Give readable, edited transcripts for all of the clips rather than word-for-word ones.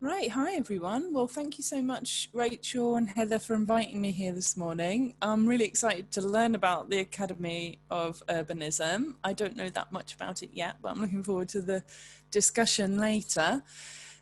Right, hi everyone. Well, thank you so much, Rachel and Heather, for inviting me here this morning. I'm really excited to learn about the Academy of Urbanism. I don't know that much about it yet, but I'm looking forward to the discussion later.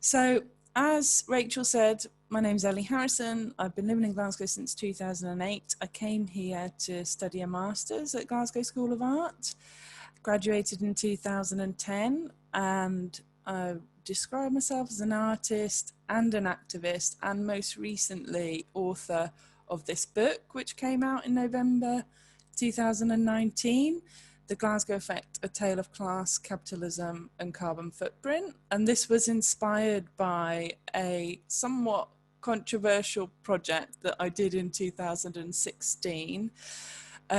So, as Rachel said, my name's Ellie Harrison. I've been living in Glasgow since 2008. I came here to study a master's at Glasgow School of Art, graduated in 2010, and describe myself as an artist and an activist, and most recently author of this book, which came out in November 2019, The Glasgow Effect, A Tale of Class, Capitalism and Carbon Footprint. And this was inspired by a somewhat controversial project that I did in 2016,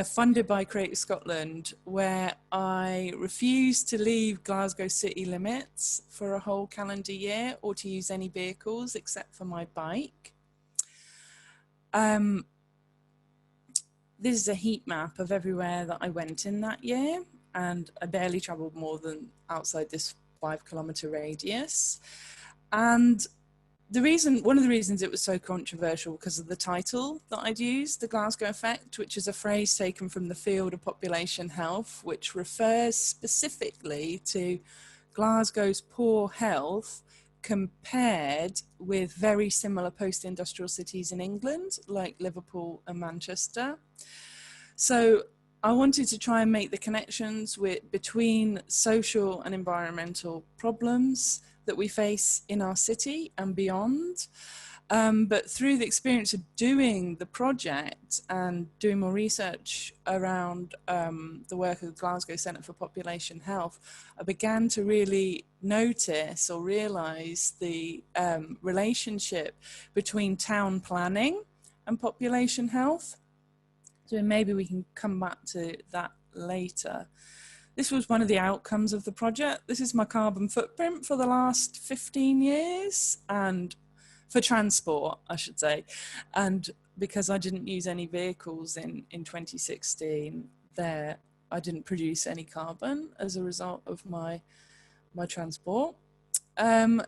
funded by Creative Scotland, where I refused to leave Glasgow city limits for a whole calendar year or to use any vehicles except for my bike. This is a heat map of everywhere that I went in that year, and I barely travelled more than outside this 5-kilometre radius. And one of the reasons it was so controversial because of the title that I'd used, the Glasgow Effect, which is a phrase taken from the field of population health, which refers specifically to Glasgow's poor health compared with very similar post-industrial cities in England, like Liverpool and Manchester. So I wanted to try and make the connections between social and environmental problems that we face in our city and beyond. But through the experience of doing the project and doing more research around the work of the Glasgow Centre for Population Health, I began to really notice or realise the relationship between town planning and population health. So maybe we can come back to that later. This was one of the outcomes of the project. This is my carbon footprint for the last 15 years, and for transport, I should say. And because I didn't use any vehicles in 2016, I didn't produce any carbon as a result of my transport.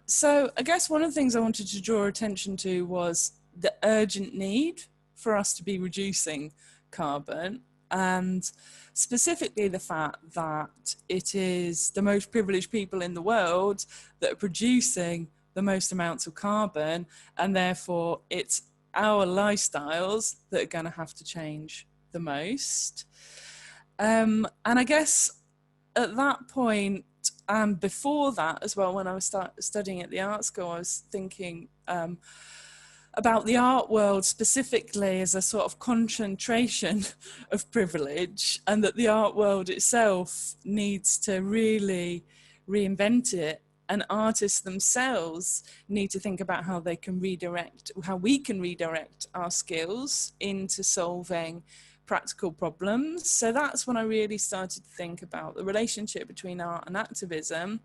So I guess one of the things I wanted to draw attention to was the urgent need for us to be reducing carbon, and specifically the fact that it is the most privileged people in the world that are producing the most amounts of carbon, and therefore it's our lifestyles that are going to have to change the most. And I guess at that point, and before that as well, when I was studying at the art school, I was thinking about the art world specifically as a sort of concentration of privilege, and that the art world itself needs to really reinvent it, and artists themselves need to think about how we can redirect our skills into solving practical problems. So that's when I really started to think about the relationship between art and activism,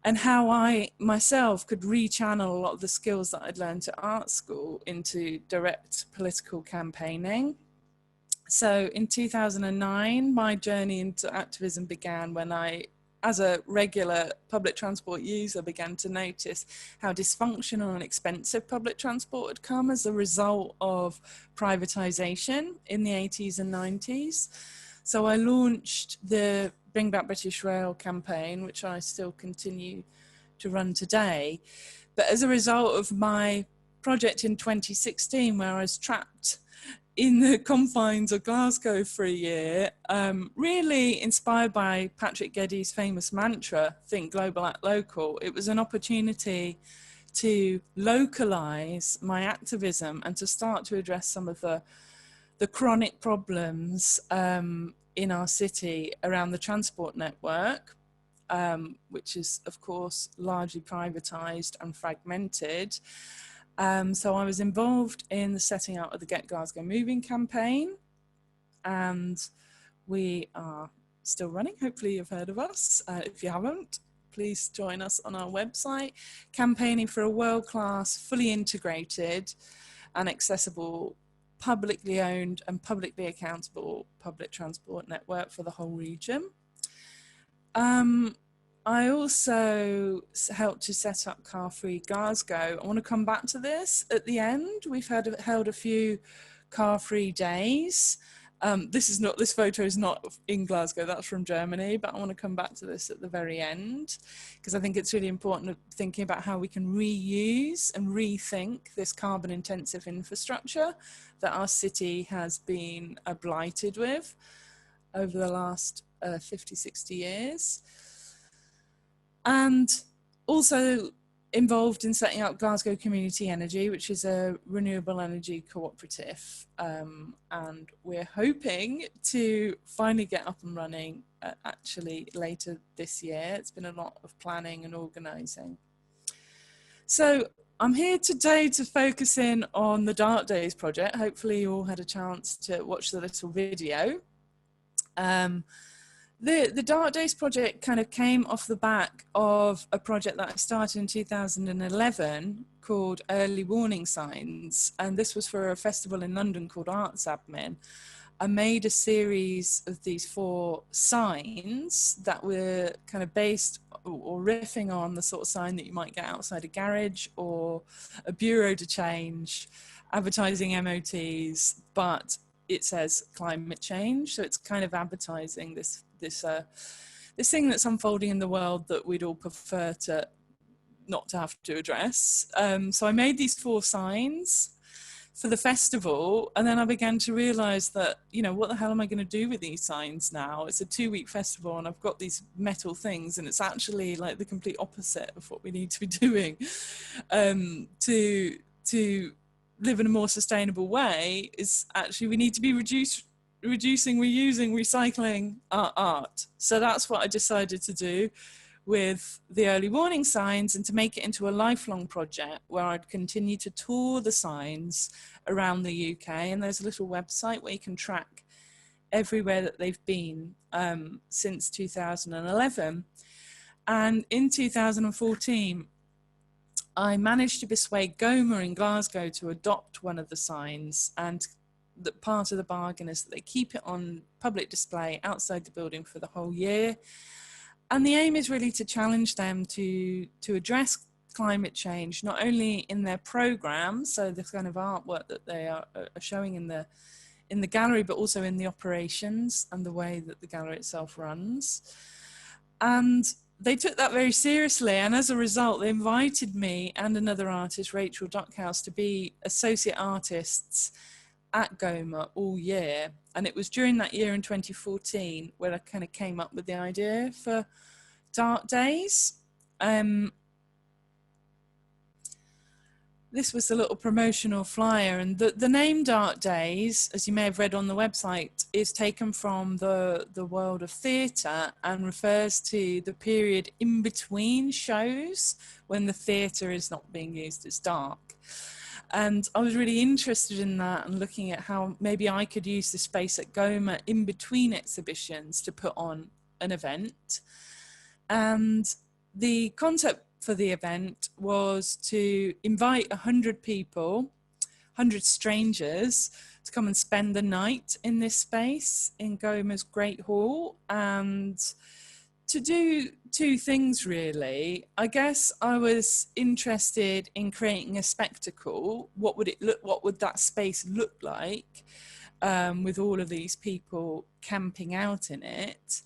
and how I myself could rechannel a lot of the skills that I'd learned at art school into direct political campaigning. So in 2009, my journey into activism began when I, as a regular public transport user, began to notice how dysfunctional and expensive public transport had come as a result of privatisation in the 80s and 90s. So I launched the Bring Back British Rail campaign, which I still continue to run today. But as a result of my project in 2016, where I was trapped in the confines of Glasgow for a year, really inspired by Patrick Geddes' famous mantra, think global, act local, it was an opportunity to localise my activism and to start to address some of the chronic problems in our city around the transport network, which is, of course, largely privatised and fragmented. So I was involved in the setting out of the Get Glasgow Moving campaign, and we are still running. Hopefully you've heard of us. If you haven't, please join us on our website, campaigning for a world-class, fully integrated and accessible, publicly owned and publicly accountable public transport network for the whole region. I also helped to set up Car Free Glasgow. I want to come back to this at the end. We've held a few car free days. This photo is not in Glasgow, that's from Germany, but I want to come back to this at the very end because I think it's really important thinking about how we can reuse and rethink this carbon intensive infrastructure that our city has been blighted with over the last 50, 60 years. And also involved in setting up Glasgow Community Energy, which is a renewable energy cooperative. And we're hoping to finally get up and running actually later this year. It's been a lot of planning and organising. So I'm here today to focus in on the Dark Days project. Hopefully you all had a chance to watch the little video. The Dark Days project kind of came off the back of a project that I started in 2011 called Early Warning Signs. And this was for a festival in London called Arts Admin. I made a series of these 4 signs that were kind of based or riffing on the sort of sign that you might get outside a garage or a bureau de change, advertising MOTs, but it says climate change. So it's kind of advertising this thing that's unfolding in the world that we'd all prefer to not to have to address. So I made these 4 signs for the festival, and then I began to realize that, you know, what the hell am I going to do with these signs now? It's a 2-week festival and I've got these metal things, and it's actually like the complete opposite of what we need to be doing to live in a more sustainable way. Is actually we need to be reducing, reusing, recycling our art. So that's what I decided to do with the early warning signs, and to make it into a lifelong project where I'd continue to tour the signs around the UK. And there's a little website where you can track everywhere that they've been since 2011. And in 2014, I managed to persuade Goma in Glasgow to adopt one of the signs, and that part of the bargain is that they keep it on public display outside the building for the whole year. And the aim is really to challenge them to address climate change, not only in their programme, so the kind of artwork that they are showing in the gallery, but also in the operations and the way that the gallery itself runs. And they took that very seriously, and as a result they invited me and another artist, Rachel Duckhouse, to be associate artists at Goma all year. And it was during that year in 2014 where I kind of came up with the idea for Dark Days. This was a little promotional flyer, and the name Dark Days, as you may have read on the website, is taken from the world of theatre and refers to the period in between shows when the theatre is not being used as dark. And I was really interested in that and looking at how maybe I could use the space at Goma in between exhibitions to put on an event. And the concept for the event was to invite 100 people, 100 strangers, to come and spend the night in this space in Goma's Great Hall, and to do 2 things really. I guess I was interested in creating a spectacle. What would that space look like with all of these people camping out in it?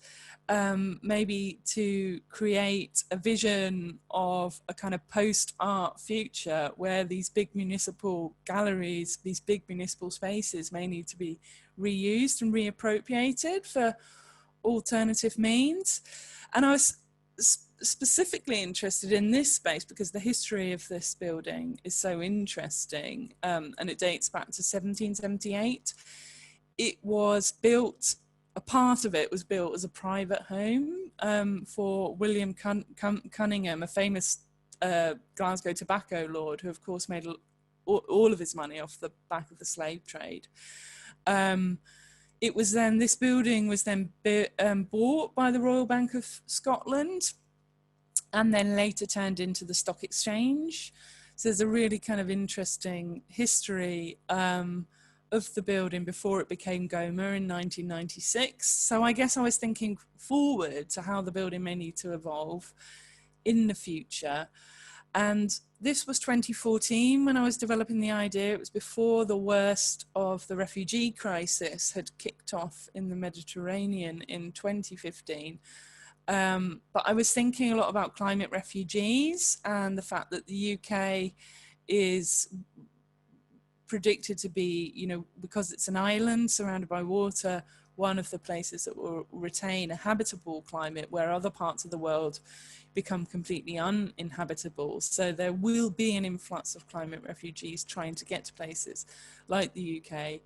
Maybe to create a vision of a kind of post-art future where these big municipal galleries, these big municipal spaces may need to be reused and reappropriated for alternative means. And I was specifically interested in this space because the history of this building is so interesting, and it dates back to 1778. It was built, a part of it was built as a private home for William Cunningham, a famous Glasgow tobacco lord who of course made all of his money off the back of the slave trade. It was then, this building was then bought by the Royal Bank of Scotland and then later turned into the Stock Exchange. So there's a really kind of interesting history of the building before it became Goma in 1996. So I guess I was thinking forward to how the building may need to evolve in the future. And this was 2014 when I was developing the idea. It was before the worst of the refugee crisis had kicked off in the Mediterranean in 2015. But I was thinking a lot about climate refugees and the fact that the UK is predicted to be, you know, because it's an island surrounded by water, one of the places that will retain a habitable climate where other parts of the world become completely uninhabitable. So there will be an influx of climate refugees trying to get to places like the UK.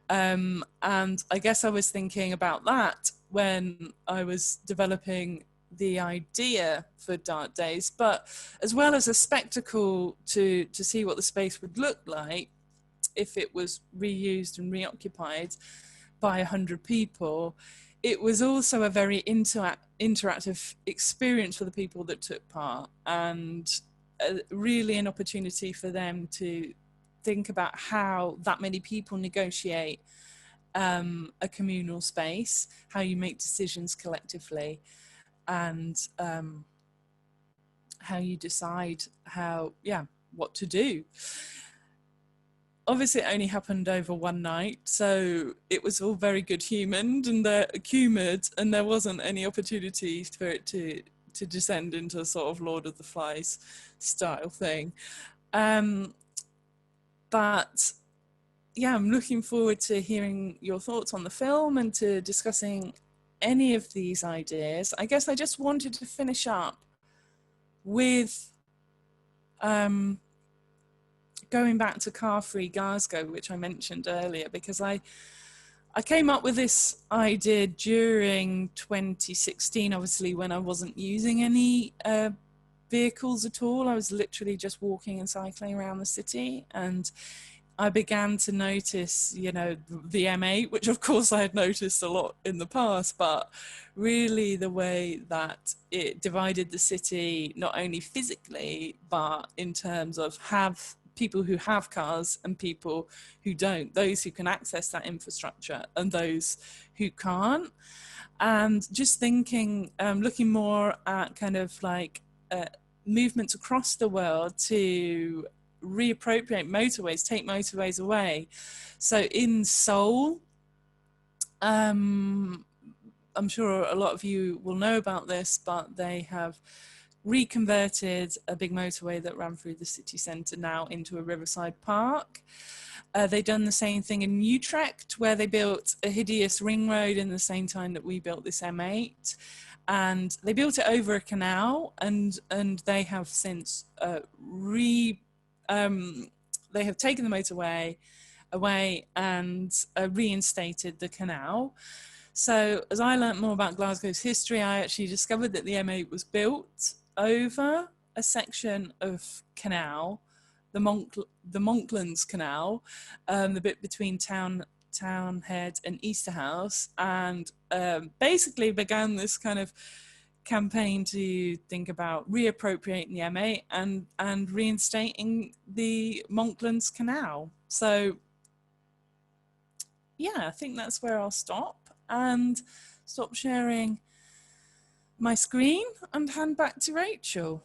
And I guess I was thinking about that when I was developing the idea for Dark Days, but as well as a spectacle to see what the space would look like if it was reused and reoccupied by 100 people, it was also a very interactive experience for the people that took part, and really an opportunity for them to think about how that many people negotiate a communal space, how you make decisions collectively, and how you decide what to do. Obviously, it only happened over one night, so it was all very good humored, and there wasn't any opportunity for it to descend into a sort of Lord of the Flies style thing. But yeah, I'm looking forward to hearing your thoughts on the film and to discussing any of these ideas. I guess I just wanted to finish up with going back to car-free Glasgow, which I mentioned earlier, because I came up with this idea during 2016, obviously, when I wasn't using any vehicles at all. I was literally just walking and cycling around the city, and I began to notice, you know, the M8, which of course I had noticed a lot in the past, but really the way that it divided the city, not only physically, but in terms of people who have cars and people who don't, those who can access that infrastructure and those who can't. And just thinking, looking more at kind of like movements across the world to reappropriate motorways, take motorways away. So in Seoul, I'm sure a lot of you will know about this, but they have reconverted a big motorway that ran through the city centre now into a riverside park. They've done the same thing in Utrecht, where they built a hideous ring road in the same time that we built this M8. And they built it over a canal, and they have since they have taken the motorway away and reinstated the canal. So as I learnt more about Glasgow's history, I actually discovered that the M8 was built over a section of canal, the Monklands Canal, the bit between Townhead and Easterhouse, and basically began this kind of campaign to think about reappropriating the M8 and reinstating the Monklands Canal. So yeah, I think that's where I'll stop and stop sharing my screen and hand back to Rachel.